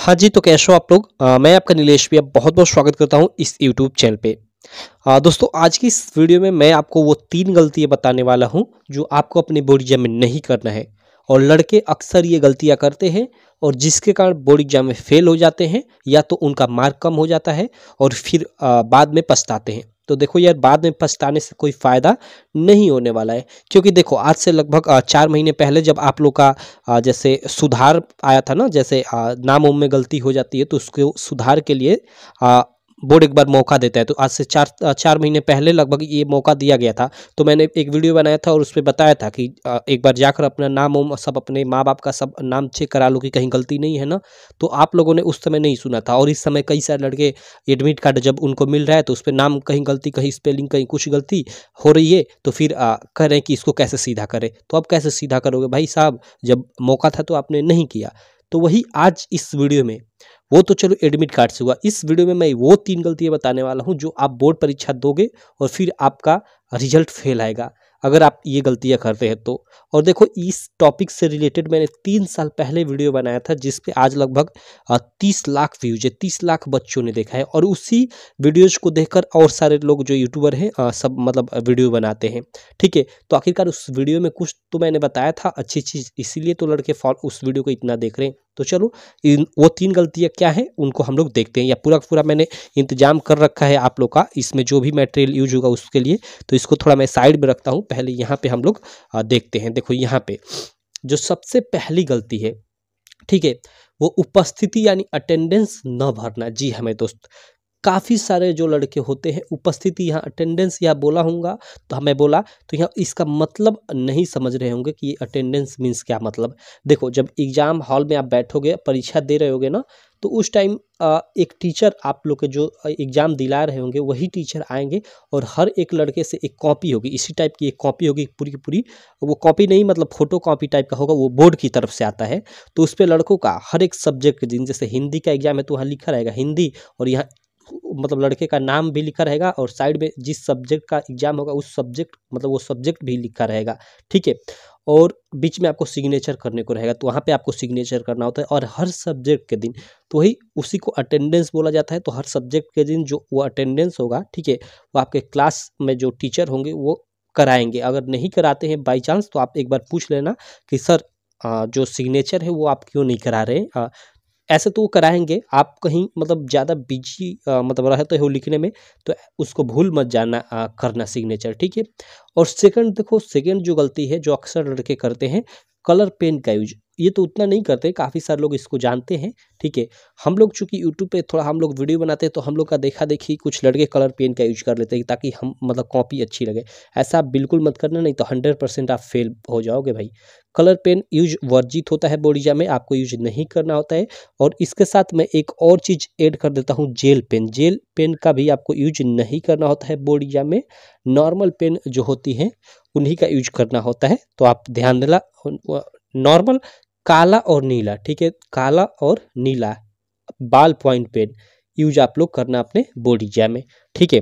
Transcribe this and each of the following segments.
हाँ जी, तो कैसे हो आप लोग। मैं आपका नीलेश भैया बहुत बहुत स्वागत करता हूँ इस यूट्यूब चैनल पे। दोस्तों आज की इस वीडियो में मैं आपको वो 3 गलतियाँ बताने वाला हूँ जो आपको अपनी बोर्ड एग्जाम में नहीं करना है। और लड़के अक्सर ये गलतियाँ करते हैं और जिसके कारण बोर्ड एग्जाम में फेल हो जाते हैं या तो उनका मार्क कम हो जाता है और फिर बाद में पछताते हैं। तो देखो यार, बाद में पछताने से कोई फ़ायदा नहीं होने वाला है, क्योंकि देखो आज से लगभग 4 महीने पहले जब आप लोग का जैसे सुधार आया था ना, जैसे नाम उम में गलती हो जाती है तो उसको सुधार के लिए बोर्ड एक बार मौका देता है। तो आज से 4 महीने पहले लगभग ये मौका दिया गया था। तो मैंने एक वीडियो बनाया था और उसपे बताया था कि एक बार जाकर अपना नाम उम सब, अपने माँ बाप का सब नाम चेक करा लो कि कहीं गलती नहीं है ना। तो आप लोगों ने उस समय नहीं सुना था और इस समय कई सारे लड़के एडमिट कार्ड जब उनको मिल रहा है तो उसपे नाम कहीं गलती, कहीं स्पेलिंग, कहीं कुछ गलती हो रही है तो फिर कह रहे हैं कि इसको कैसे सीधा करें। तो अब कैसे सीधा करोगे भाई साहब, जब मौका था तो आपने नहीं किया। तो वही आज इस वीडियो में, वो तो चलो एडमिट कार्ड से हुआ, इस वीडियो में मैं वो 3 गलतियां बताने वाला हूं जो आप बोर्ड परीक्षा दोगे और फिर आपका रिजल्ट फेल आएगा अगर आप ये गलतियां करते हैं तो। और देखो, इस टॉपिक से रिलेटेड मैंने 3 साल पहले वीडियो बनाया था जिस पे आज लगभग 30 लाख व्यूज है, 30 लाख बच्चों ने देखा है। और उसी वीडियोज को देखकर और सारे लोग जो यूट्यूबर हैं सब मतलब वीडियो बनाते हैं। ठीक है, तो आखिरकार उस वीडियो में कुछ तो मैंने बताया था अच्छी चीज़, इसीलिए तो लड़के उस वीडियो को इतना देख रहे हैं। तो चलो वो 3 गलतियां क्या हैं उनको हम लोग देखते हैं, या पूरा पूरा मैंने इंतजाम कर रखा है आप लोग का, इसमें जो भी मटेरियल यूज होगा उसके लिए। तो इसको थोड़ा मैं साइड में रखता हूँ, पहले यहाँ पे हम लोग देखते हैं। देखो यहाँ पे जो सबसे पहली गलती है, ठीक है, वो उपस्थिति यानी अटेंडेंस न भरना। जी हमें दोस्त, काफ़ी सारे जो लड़के होते हैं उपस्थिति, यहाँ अटेंडेंस यहाँ बोला होगा तो हमें बोला तो यहाँ इसका मतलब नहीं समझ रहे होंगे कि ये अटेंडेंस मीन्स क्या मतलब। देखो, जब एग्जाम हॉल में आप बैठोगे, परीक्षा दे रहे होगे ना, तो उस टाइम एक टीचर आप लोग के जो एग्ज़ाम दिला रहे होंगे वही टीचर आएंगे और हर एक लड़के से एक कॉपी होगी, इसी टाइप की एक कॉपी होगी पूरी की पूरी। वो कॉपी नहीं मतलब फोटो कॉपी टाइप का होगा, वो बोर्ड की तरफ से आता है। तो उस पर लड़कों का हर एक सब्जेक्ट के दिन, जैसे हिंदी का एग्जाम है तो वहाँ लिखा रहेगा हिंदी, और यहाँ मतलब लड़के का नाम भी लिखा रहेगा और साइड में जिस सब्जेक्ट का एग्जाम होगा उस सब्जेक्ट मतलब वो सब्जेक्ट भी लिखा रहेगा। ठीक है, और बीच में आपको सिग्नेचर करने को रहेगा, तो वहाँ पे आपको सिग्नेचर करना होता है। और हर सब्जेक्ट के दिन, तो वही उसी को अटेंडेंस बोला जाता है। तो हर सब्जेक्ट के दिन जो वो अटेंडेंस होगा, ठीक है, वो आपके क्लास में जो टीचर होंगे वो कराएंगे। अगर नहीं कराते हैं बाई चांस तो आप एक बार पूछ लेना कि सर जो सिग्नेचर है वो आप क्यों नहीं करा रहे। ऐसे तो वो कराएंगे, आप कहीं मतलब ज़्यादा बिजी मतलब रहते हो लिखने में, तो उसको भूल मत जाना करना सिग्नेचर। ठीक है, और सेकंड देखो, सेकंड जो गलती है जो अक्सर लड़के करते हैं, कलर पेन का यूज। ये तो उतना नहीं करते, काफ़ी सारे लोग इसको जानते हैं। ठीक है, हम लोग चूंकि यूट्यूब पे थोड़ा हम लोग वीडियो बनाते हैं तो हम लोग का देखा देखी कुछ लड़के कलर पेन का यूज कर लेते हैं ताकि हम मतलब कॉपी अच्छी लगे। ऐसा आप बिल्कुल मत करना, नहीं तो 100% आप फेल हो जाओगे भाई। कलर पेन यूज वर्जित होता है बोर्ड एग्जाम में, आपको यूज नहीं करना होता है। और इसके साथ मैं एक और चीज़ ऐड कर देता हूँ, जेल पेन। जेल पेन का भी आपको यूज नहीं करना होता है बोर्ड एग्जाम में, नॉर्मल पेन जो होती हैं उन्हीं का यूज करना होता है। तो आप ध्यान देना, नॉर्मल काला और नीला, ठीक है, काला और नीला बाल पॉइंट पेन यूज आप लोग करना अपने बोर्ड एग्जाम में। ठीक है,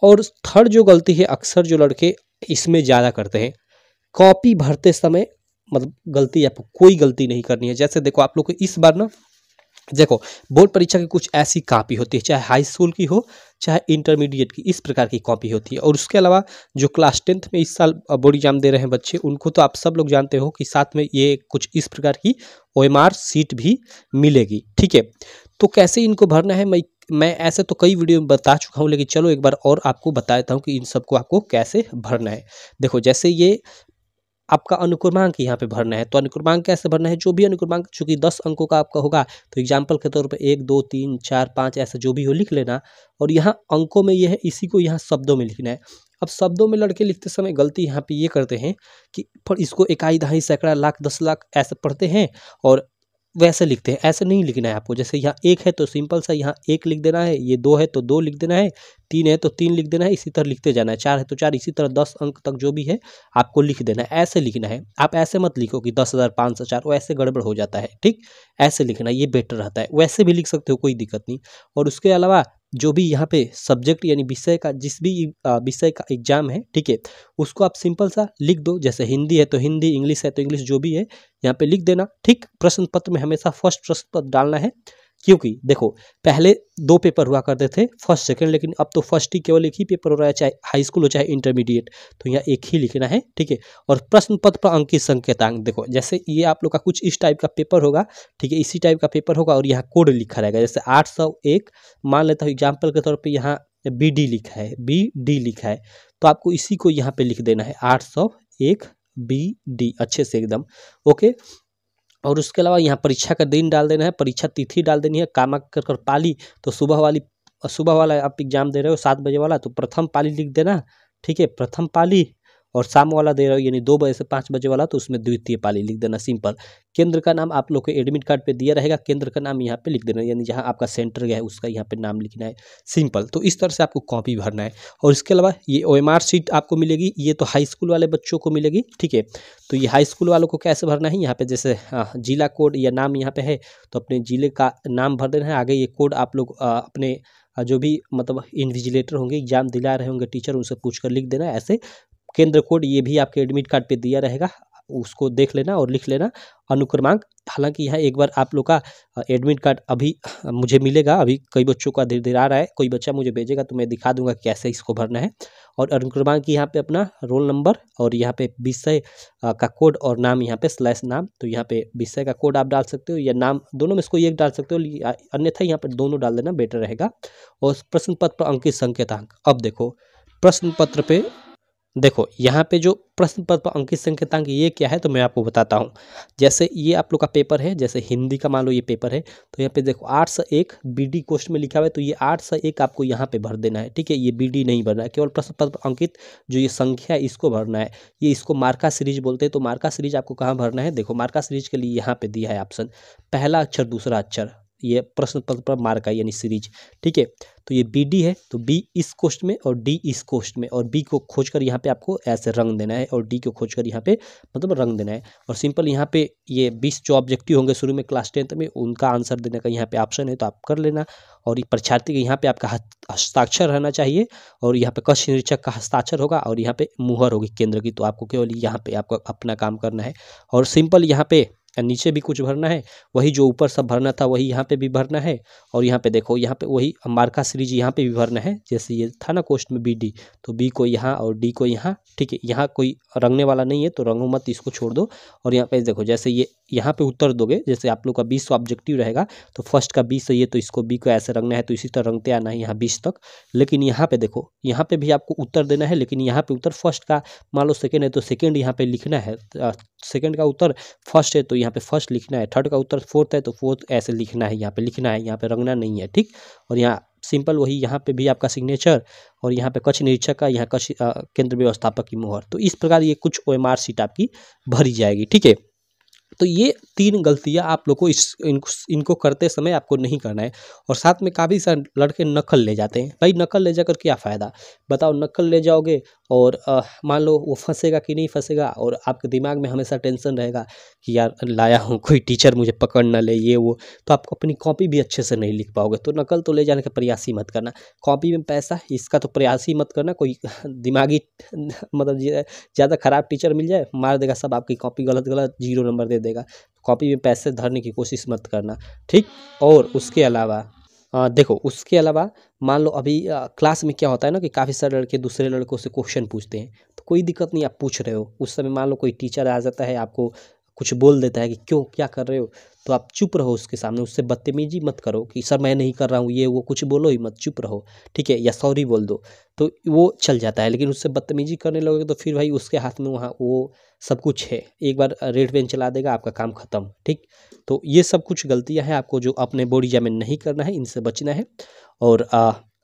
और थर्ड जो गलती है अक्सर जो लड़के इसमें ज़्यादा करते हैं, कॉपी भरते समय मतलब गलती, आपको कोई गलती नहीं करनी है। जैसे देखो आप लोग को इस बार ना, देखो बोर्ड परीक्षा की कुछ ऐसी कॉपी होती है, चाहे हाई स्कूल की हो चाहे इंटरमीडिएट की, इस प्रकार की कॉपी होती है। और उसके अलावा जो क्लास 10th में इस साल बोर्ड एग्जाम दे रहे हैं बच्चे, उनको तो आप सब लोग जानते हो कि साथ में ये कुछ इस प्रकार की OMR सीट भी मिलेगी। ठीक है, तो कैसे इनको भरना है, मैं ऐसे तो कई वीडियो में बता चुका हूँ, लेकिन चलो एक बार और आपको बता देता हूँ कि इन सबको आपको कैसे भरना है। देखो, जैसे ये आपका अनुक्रमांक यहाँ पे भरना है, तो अनुक्रमांक कैसे भरना है, जो भी अनुक्रमांक चूंकि 10 अंकों का आपका होगा तो एग्जाम्पल के तौर पे 1 2 3 4 5 ऐसे जो भी हो लिख लेना। और यहाँ अंकों में ये है, इसी को यहाँ शब्दों में लिखना है। अब शब्दों में लड़के लिखते समय गलती यहाँ पे ये करते हैं कि पर इसको इकाई दहाई सैकड़ा लाख 10 लाख ऐसे पढ़ते हैं और वैसे लिखते हैं। ऐसे नहीं लिखना है आपको। जैसे यहाँ 1 है तो सिंपल सा यहाँ 1 लिख देना है, ये 2 है तो 2 लिख देना है, 3 है तो 3 लिख देना है, इसी तरह लिखते जाना है, 4 है तो 4, इसी तरह 10 अंक तक जो भी है आपको लिख देना है। ऐसे लिखना है, आप ऐसे मत लिखो कि 10,504, वैसे गड़बड़ हो जाता है। ठीक, ऐसे लिखना, ये बेटर रहता है। वैसे भी लिख सकते हो, कोई दिक्कत नहीं। और उसके अलावा जो भी यहाँ पे सब्जेक्ट यानी विषय का, जिस भी विषय का एग्जाम है, ठीक है, उसको आप सिंपल सा लिख दो। जैसे हिंदी है तो हिंदी, इंग्लिश है तो इंग्लिश, जो भी है यहाँ पे लिख देना। ठीक, प्रश्न पत्र में हमेशा फर्स्ट प्रश्न पत्र डालना है, क्योंकि देखो पहले 2 पेपर हुआ करते थे, फर्स्ट सेकंड, लेकिन अब तो फर्स्ट ही केवल एक ही पेपर हो रहा है, चाहे हाई स्कूल हो चाहे इंटरमीडिएट, तो यहाँ एक ही लिखना है, ठीक है। और प्रश्न पत्र पर अंकित संकेतांक, देखो जैसे ये आप लोग का कुछ इस टाइप का पेपर होगा, ठीक है, इसी टाइप का पेपर होगा और यहाँ कोड लिखा रहेगा। जैसे 801 मान लेता हूँ एग्जाम्पल के तौर पर, यहाँ BD लिखा है, BD लिखा है, तो आपको इसी को यहाँ पे लिख देना है 801 BD अच्छे से एकदम, ओके। और उसके अलावा यहाँ परीक्षा का दिन डाल देना है, परीक्षा तिथि डाल देनी है, कामा कर पाली, तो सुबह वाला आप एग्जाम दे रहे हो 7 बजे वाला, तो प्रथम पाली लिख देना, ठीक है, प्रथम पाली। और शाम वाला दे रहे हो यानी 2 बजे से 5 बजे वाला, तो उसमें द्वितीय पाली लिख देना, सिंपल। केंद्र का नाम आप लोग के एडमिट कार्ड पे दिया रहेगा, केंद्र का नाम यहाँ पे लिख देना, यानी जहाँ आपका सेंटर गया है उसका यहाँ पे नाम लिखना है, सिंपल। तो इस तरह से आपको कॉपी भरना है। और इसके अलावा ये OMR शीट आपको मिलेगी, ये तो हाई स्कूल वाले बच्चों को मिलेगी, ठीक है। तो ये हाई स्कूल वालों को कैसे भरना है, यहाँ पे जैसे जिला कोड या नाम यहाँ पे है, तो अपने जिले का नाम भर देना है। आगे ये कोड आप लोग अपने जो भी मतलब इन्विजिलेटर होंगे, एग्जाम दिला रहे होंगे टीचर, उनसे पूछ कर लिख देना है। ऐसे केंद्र कोड ये भी आपके एडमिट कार्ड पे दिया रहेगा, उसको देख लेना और लिख लेना। अनुक्रमांक, हालांकि यहाँ एक बार आप लोग का एडमिट कार्ड अभी मुझे मिलेगा, अभी कई बच्चों का धीरे धीरे आ रहा है, कोई बच्चा मुझे भेजेगा तो मैं दिखा दूंगा कैसे इसको भरना है। और अनुक्रमांक यहाँ पे अपना रोल नंबर और यहाँ पे विषय का कोड और नाम यहाँ पे स्लैश नाम, तो यहाँ पे विषय का कोड आप डाल सकते हो या नाम, दोनों में इसको एक डाल सकते हो, अन्यथा यहाँ पर दोनों डाल देना बेटर रहेगा। और प्रश्न पत्र पर अंकित संकेतांक, अब देखो प्रश्न पत्र पे, देखो यहाँ पे जो प्रश्न पत्र पर अंकित संकेतांक ये क्या है, तो मैं आपको बताता हूँ। जैसे ये आप लोग का पेपर है, जैसे हिंदी का मान लो ये पेपर है, तो यहाँ पे देखो 801 BD क्वेश्चन में लिखा हुआ है, तो ये 801 आपको यहाँ पे भर देना है, ठीक है। ये BD नहीं भरना है, केवल प्रश्न पत्र पर अंकित जो ये संख्या है इसको भरना है। ये इसको मार्का सीरीज बोलते हैं। तो मार्का सीरीज आपको कहाँ भरना है, देखो मार्का सीरीज के लिए यहाँ पे दिया है ऑप्शन, पहला अक्षर दूसरा अक्षर, ये प्रश्न पत्र पर मार्का यानी सीरीज, ठीक है। तो ये BD है, तो B इस कोष्ठ में और D इस कोष्ठ में, और B को खोजकर यहाँ पे आपको ऐसे रंग देना है और D को खोजकर यहाँ पे मतलब रंग देना है। और सिंपल यहाँ पे ये 20 जो ऑब्जेक्टिव होंगे शुरू में क्लास 10th में, उनका आंसर देने का यहाँ पे ऑप्शन है, तो आप कर लेना। और ये परीक्षार्थी के यहाँ पे आपका हस्ताक्षर रहना चाहिए, और यहाँ पे कक्ष निरीक्षक का हस्ताक्षर होगा, और यहाँ पे मुहर होगी केंद्र की, तो आपको केवल यहाँ पे आपको अपना काम करना है। और सिंपल यहाँ पे नीचे भी कुछ भरना है, वही जो ऊपर सब भरना था वही यहाँ पे भी भरना है। और यहाँ पे देखो यहाँ पे वही मार्का सीरीज यहाँ पे भी भरना है, जैसे ये था ना क्वेश्चन में BD, तो B को यहाँ और D को यहाँ, ठीक है। यहाँ कोई रंगने वाला नहीं है तो रंगो मत, इसको छोड़ दो। और यहाँ पे देखो जैसे ये यहाँ पे उत्तर दोगे, जैसे आप लोग का 20 ऑब्जेक्टिव रहेगा, तो फर्स्ट का 20 है ये, तो इसको B को ऐसे रंगना है, तो इसी तरह रंगते आना है यहाँ 20 तक। लेकिन यहाँ पे देखो यहाँ पे भी आपको उत्तर देना है, लेकिन यहाँ पे उत्तर फर्स्ट का मान लो सेकेंड है तो सेकेंड यहाँ पे लिखना है, सेकेंड का उत्तर फर्स्ट है तो यहाँ पे फर्स्ट लिखना है, थर्ड का उत्तर फोर्थ है तो फोर्थ ऐसे लिखना है, यहाँ पे लिखना है, यहाँ पे रंगना नहीं है, ठीक। और यहाँ सिंपल वही यहाँ पे भी आपका सिग्नेचर, और यहाँ पे कक्ष निरीक्षक का, यहाँ कक्ष केंद्र व्यवस्थापक की मुहर। तो इस प्रकार ये कुछ OMR शीट आपकी भरी जाएगी, ठीक है। तो ये 3 गलतियां आप लोग को इनको करते समय आपको नहीं करना है। और साथ में काफ़ी सारे लड़के नकल ले जाते हैं। भाई नकल ले जाकर क्या फ़ायदा, बताओ। नकल ले जाओगे और मान लो वो फंसेगा कि नहीं फंसेगा, और आपके दिमाग में हमेशा टेंशन रहेगा कि यार लाया हूँ कोई टीचर मुझे पकड़ ना ले, ये वो, तो आप अपनी कॉपी भी अच्छे से नहीं लिख पाओगे। तो नकल तो ले जाने का प्रयास ही मत करना। कॉपी में पैसा इसका तो प्रयास ही मत करना। कोई दिमागी मतलब ज़्यादा ख़राब टीचर मिल जाए, मार देगा सब, आपकी कॉपी गलत 0 नंबर दे देगा। कॉपी में पैसे धरने की कोशिश मत करना, ठीक। और उसके अलावा देखो उसके अलावा मान लो अभी क्लास में क्या होता है ना कि काफ़ी सारे लड़के दूसरे लड़कों से क्वेश्चन पूछते हैं, तो कोई दिक्कत नहीं, आप पूछ रहे हो। उस समय मान लो कोई टीचर आ जाता है, आपको कुछ बोल देता है कि क्यों क्या कर रहे हो, तो आप चुप रहो उसके सामने, उससे बदतमीजी मत करो कि सर मैं नहीं कर रहा हूँ, ये वो कुछ बोलो ही मत, चुप रहो, ठीक है, या सॉरी बोल दो, तो वो चल जाता है। लेकिन उससे बदतमीजी करने लगोगे तो फिर भाई उसके हाथ में वहाँ वो सब कुछ है, एक बार रेड पेन चला देगा, आपका काम खत्म, ठीक। तो ये सब कुछ गलतियाँ हैं आपको जो अपने बोर्ड एग्जाम में नहीं करना है, इनसे बचना है। और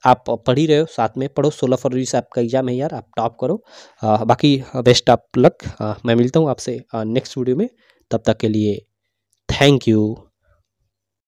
आप पढ़ ही रहे हो, साथ में पढ़ो, 16 फरवरी से आपका एग्जाम है यार, आप टॉप करो। बाकी बेस्ट ऑफ लक। मैं मिलता हूँ आपसे नेक्स्ट वीडियो में, तब तक के लिए थैंक यू।